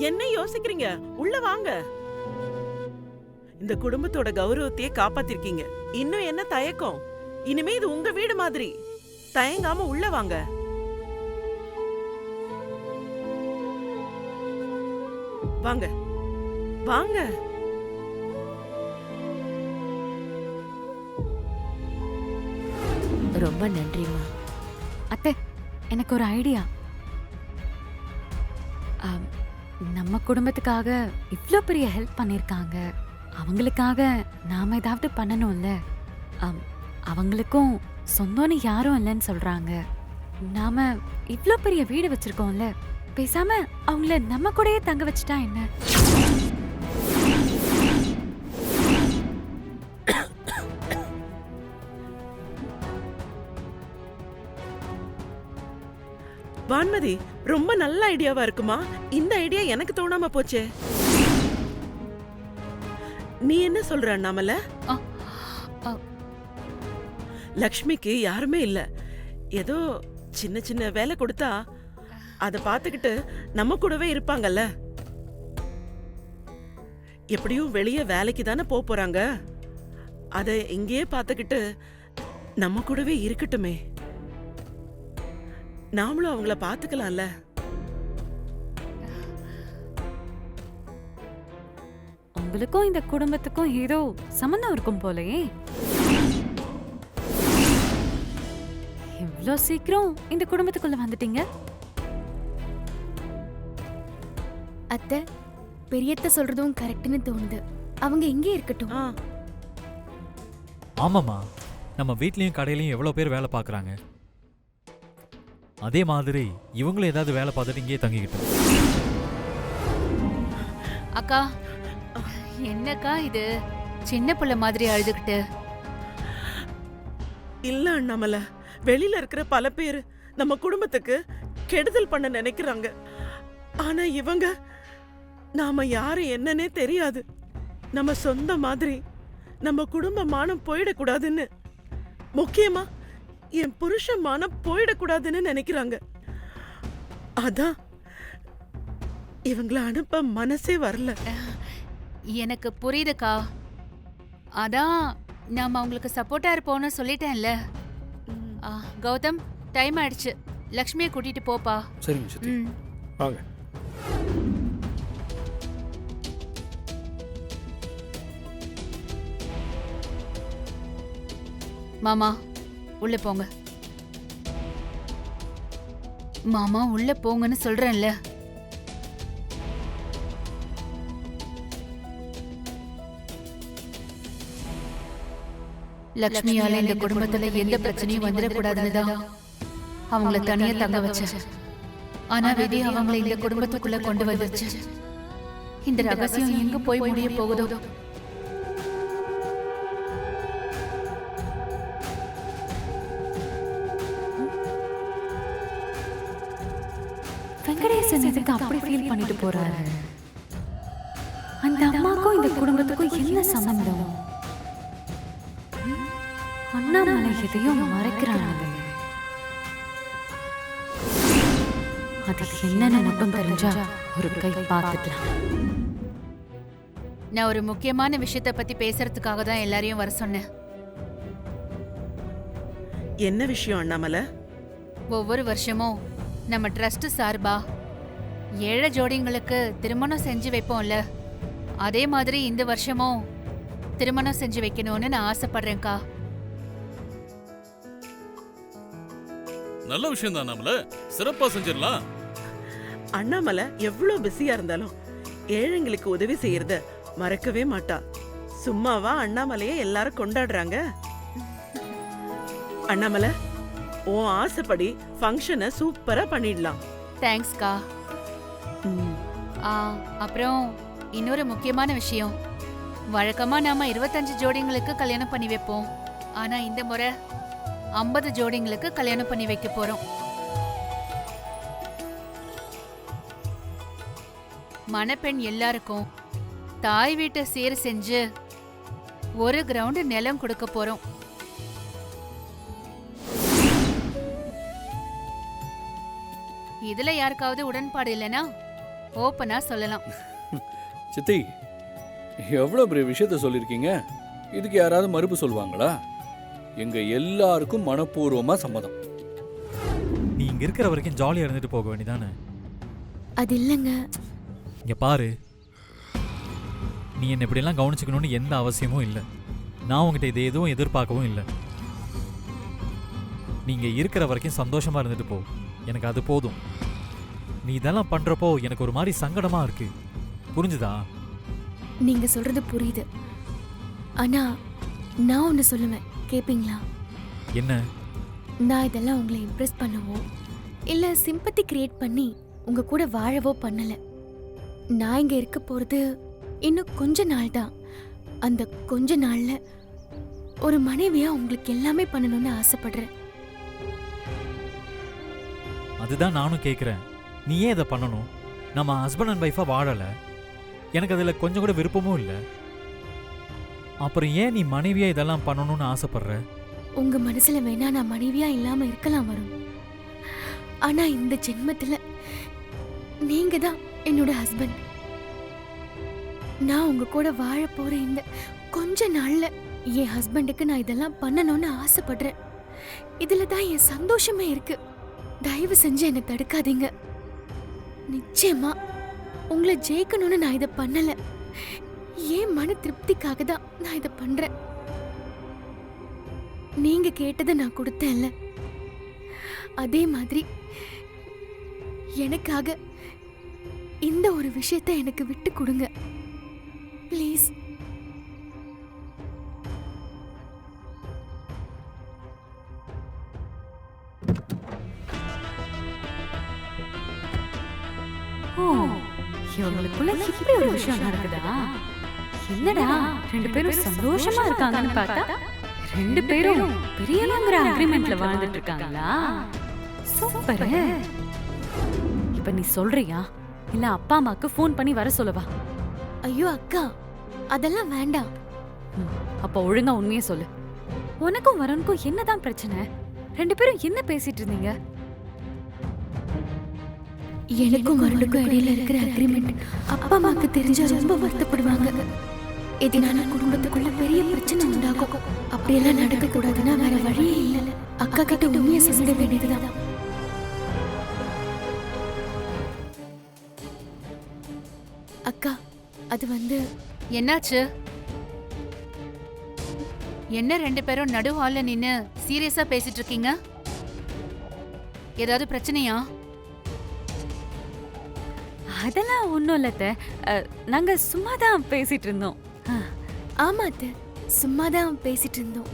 என்ன யோசிக்கிறீங்க? உள்ள வாங்க. இந்த குடும்பத்தோட கௌரவத்தையே காப்பாத்திருக்கீங்க. இன்னும் என்ன தயக்கம்? இனிமே இது உங்க வீடு மாதிரி. தயங்காம உள்ள வாங்க. வாங்க வாங்க. ரொம்ப நன்றிமா. அத்தை, எனக்கு ஒரு ஐடியா. நம்ம குடும்பத்துக்காக இவ்ளோ பெரிய ஹெல்ப் பண்ணிருக்காங்க. அவங்களுக்காக நாம ஏதாவது பண்ணணும்ல. அவங்களுக்கும் சொந்தம்னு யாரும் இல்லைன்னு சொல்றாங்க. நாம இவ்ளோ பெரிய வீடு வச்சிருக்கோம்ல, பேசாம அவங்கள நம்ம கூடயே தங்க வச்சுட்டா என்ன? வான்மதி, ரொம்ப நல்ல ஐடியாவா இருக்குமா? இந்த ஐடியா எனக்கு தோணாம போச்சே. நீ என்ன சொல்ற அண்ணாமல? லக்ஷ்மிக்கு யாருமே இல்ல. ஏதோ சின்ன சின்ன வேலை கொடுத்தா அத பாத்துக்கிட்டு நம்ம கூடவே இருப்பாங்கல்ல. எப்படியும் வெளியே வேலைக்கு தானே போறாங்க. அத இங்கேயே பாத்துக்கிட்டு நம்ம கூடவே இருக்கட்டுமே. நாமளும் அவங்கள பாத்துக்கலாம்ல. உங்களுக்கும் இந்த குடும்பத்துக்கும் ஏதோ சம்பந்தம் இருக்கும் போலயே. இவ்ளோ சீக்கிரம் இந்த குடும்பத்துக்குள்ள வந்துட்டீங்க. அத்தை, பெரியத்த சொல்றதும் கரெக்ட்னு தோணுது. அவங்க இங்கே இருக்கட்டும். ஆமாம்மா, நம்ம வீட்லயும் கடையிலயும் எவ்வளவு பேர் வேலை பார்க்கறாங்க. அதே மாதிரி இவங்களும் ஏதாவது வேலை பார்த்துட்டு இங்கே தங்கிக்கிட்டோம். அக்கா, என்னக்கா இது சின்ன பிள்ளை மாதிரி அழுதுகிட்டு? இல்ல அண்ணாமல, வெளியில இருக்கிற பல பேர் நம்ம குடும்பத்துக்கு கெடுதல் பண்ண நினைக்கிறாங்க. ஆனா இவங்க நாம யாரு என்னன்னே தெரியாது. நம்ம சொந்த மாதிரி நம்ம குடும்ப மானம் போயிடக்கூடாதுன்னு, முக்கியமா என் புருஷ மானம் போயிடக்கூடாதுன்னு நினைக்கிறாங்க. அதான் இவங்கள அனுப்ப மனசே வரல. எனக்கு புரியுதுக்கா. அதான் நாம அவங்களுக்கு சப்போர்ட்டா இருப்போம்னு சொல்லிட்டேன்ல. கௌதம், டைம் ஆயிடுச்சு. லக்ஷ்மியை கூட்டிட்டு போப்பா. சரிங்க சித்தி, வாங்க. மாமா உள்ள போங்க. மாமா உள்ள போங்கன்னு சொல்றேன்ல. லக்ஷ்மியால இந்த குடும்பத்துல எந்த பிரச்சனையும் வந்துடக்கூடாதுன்னு தான் அவங்கள தனியா தங்க வச்ச. ஆனா விதி அவங்களை இந்த குடும்பத்துக்குள்ள கொண்டு வந்துச்சு. இந்த ரகசியம் எங்க போய் முடிய போகுதோ? வெங்கடேசன் எதுக்கு அப்படி ஃபீல் பண்ணிட்டு போறாரு? அந்த அம்மாக்கும் இந்த குடும்பத்துக்கும் என்ன சம்பந்தம்? அண்ணாமலை எதையும் மறைக்கிறாங்க. அது என்னன்னு மட்டும் தெரிஞ்சா ஒரு கை பார்த்துக்கலாம். நான் ஒரு முக்கியமான விஷயத்தை பத்தி பேசுறதுக்காக தான் எல்லாரையும் வர சொன்னேன். என்ன விஷயம் அண்ணாமல? ஒவ்வொரு வருஷமும் நம்ம ட்ரஸ்ட் சார்பா ஏழை ஜோடிங்களுக்கு திருமணம் செஞ்சு வைப்போம்ல, அதே மாதிரி இந்த வருஷமும் திருமணம் செஞ்சு வைக்கணும்னு நான் ஆசைப்படுறேன்க்கா. நல்ல விஷயம் தான். நம்மள சிறப்பா செஞ்சிடலாம். அண்ணாமலை எவ்வளவு பிஸியா இருந்தாலும் ஏழைங்களுக்கு உதவி செய்யறத மறக்கவே மாட்டா. சும்மாவா அண்ணாமலைய எல்லாரும் கொண்டாடுறாங்க? அண்ணாமலை, உன் ஆசைப்படி ஃபங்க்ஷனை சூப்பரா பண்ணிடலாம். தேங்க்ஸ்க்கா. அப்புறம் இன்னொரு முக்கியமான விஷயம். வழக்கமா நாம 25 ஜோடிங்களுக்கு கல்யாணம் பண்ணி வைப்போம். ஆனா இந்த முறை 50 ஜோடிங்களுக்கு கல்யாணம் பண்ணி வைக்க போறோம். மணப்பெண் எல்லாருக்கும் தாய் வீட்டை சீர் செஞ்சு ஒரு கிரவுண்ட் நிலம் கொடுக்க போறோம். இதுல யாருக்காவது உடன்பாடு இல்லைனா ஓப்பனா சொல்லலாம். சித்தி, எவ்வளோ பெரிய விஷயத்த சொல்லியிருக்கீங்க. இதுக்கு யாராவது மறுப்பு சொல்லுவாங்களா? எங்க எல்லாருக்கும் மனப்பூர்வமா சம்மதம். நீ இங்க இருக்கிற வரைக்கும் ஜாலியா இருந்துட்டு போக வேண்டியதானே. அது இல்லைங்க. இங்க பாரு, நீ என்ன இப்படியெல்லாம் கவனிச்சுக்கணும்னு எந்த அவசியமும் இல்லை. நான் உங்ககிட்ட இதை எதுவும் எதிர்பார்க்கவும் இல்லை. நீங்க இருக்கிற வரைக்கும் சந்தோஷமா இருந்துட்டு போ, எனக்கு அது போதும். நீ இதெல்லாம் பண்றப்போ எனக்கு ஒரு மாதிரி சங்கடமா இருக்கு. புரிஞ்சுதா? நீங்க சொல்றது புரியுது. ஆனா நான் ஒன்னு சொல்லுவேன், கேப்பீங்களா? என்ன? நான் இதெல்லாம் உங்களை இம்ப்ரெஸ் பண்ணவோ இல்ல சிம்பத்தி கிரியேட் பண்ணி உங்க கூட வாழவோ பண்ணல. நான் இங்க இருக்க போறது இன்னும் கொஞ்ச நாள் தான். அந்த கொஞ்ச நாள்ல ஒரு மனைவியா உங்களுக்கு எல்லாமே பண்ணணும்னு ஆசைப்படுறேன். அதுதான் நானும் கேட்குறேன். நீ ஏன் இதை பண்ணணும்? நம்ம ஹஸ்பண்ட் அண்ட் ஒய்ஃபாக வாழலை, எனக்கு அதில் கொஞ்சம் கூட விருப்பமும் இல்லை. அப்புறம் ஏன் நீ மனைவியா இதெல்லாம் பண்ணணும்னு ஆசைப்படுற? உங்க மனசுல வேணா நான் மனைவியா இல்லாம இருக்கலாம் வரும். ஆனா இந்த ஜென்மத்துல நீங்க தான் என்னோட ஹஸ்பண்ட். நான் உங்க கூட வாழ போற இந்த கொஞ்ச நாள்ல என் ஹஸ்பண்டுக்கு நான் இதெல்லாம் பண்ணணும்னு ஆசைப்படுறேன். இதுல தான் என் சந்தோஷமே இருக்கு. தயவு செஞ்சு என்னை தடுக்காதீங்க. நிச்சயமா உங்களை ஜெயிக்கணும்னு நான் இதை பண்ணல. ஏன் மன திருப்திக்காக தான் நான் இதை பண்றேன். நீங்க கேட்டதை நான் கொடுத்தேன்ல, அதே மாதிரி எனக்காக இந்த ஒரு விஷயத்தை எனக்கு விட்டு கொடுங்க ப்ளீஸ். ஓ, இவங்களுக்குள்ள இப்படி ஒரு விஷயம் நடக்குதா? என்னடா, ரெண்டு பேரும் சந்தோஷமா இருக்காங்கன்னு பார்த்தா ரெண்டு பேரும் பிரியணுங்கிற அக்ரிமெண்ட்ல வாழ்ந்துட்டு இருக்காங்களா? சூப்பர். இப்ப நீ சொல்றியா இல்ல அப்பா அம்மாக்கு ஃபோன் பண்ணி வர சொல்லவா? ஐயோ அக்கா, அதெல்லாம் வேண்டாம். அப்ப ஒழுங்கா உண்மையே சொல்லு. உனக்கும் வரனுக்கும் என்னதான் பிரச்சனை? ரெண்டு பேரும் என்ன பேசிட்டு இருந்தீங்க? எனக்கும் வருணுக்கும் இடையில இருக்கிற அக்ரிமெண்ட் அப்பா அம்மாக்கு தெரிஞ்சா ரொம்ப வருத்தப்படுவாங்க. இதனால குடும்பத்துக்குள்ள பெரிய பிரச்சனை உண்டாகும். அப்படியெல்லாம் நடக்க கூடாதுன்னா வேற வழியே இல்ல. அக்கா கிட்ட உண்மையை சொல்லிட வேண்டியதுதான். அக்கா, அது வந்து என்னாச்சு? என்ன ரெண்டு பேரும் நடு ஹால்ல நின்னு சீரியஸா பேசிட்டு இருக்கீங்க? ஏதாவது பிரச்சனையா? அதெல்லாம் ஒண்ணும் இல்ல அத்தை. நாங்க சும்மா தான் பேசிட்டு இருந்தோம். ஆமா அத்தை, சும்மாதான் பேசிட்டு இருந்தோம்.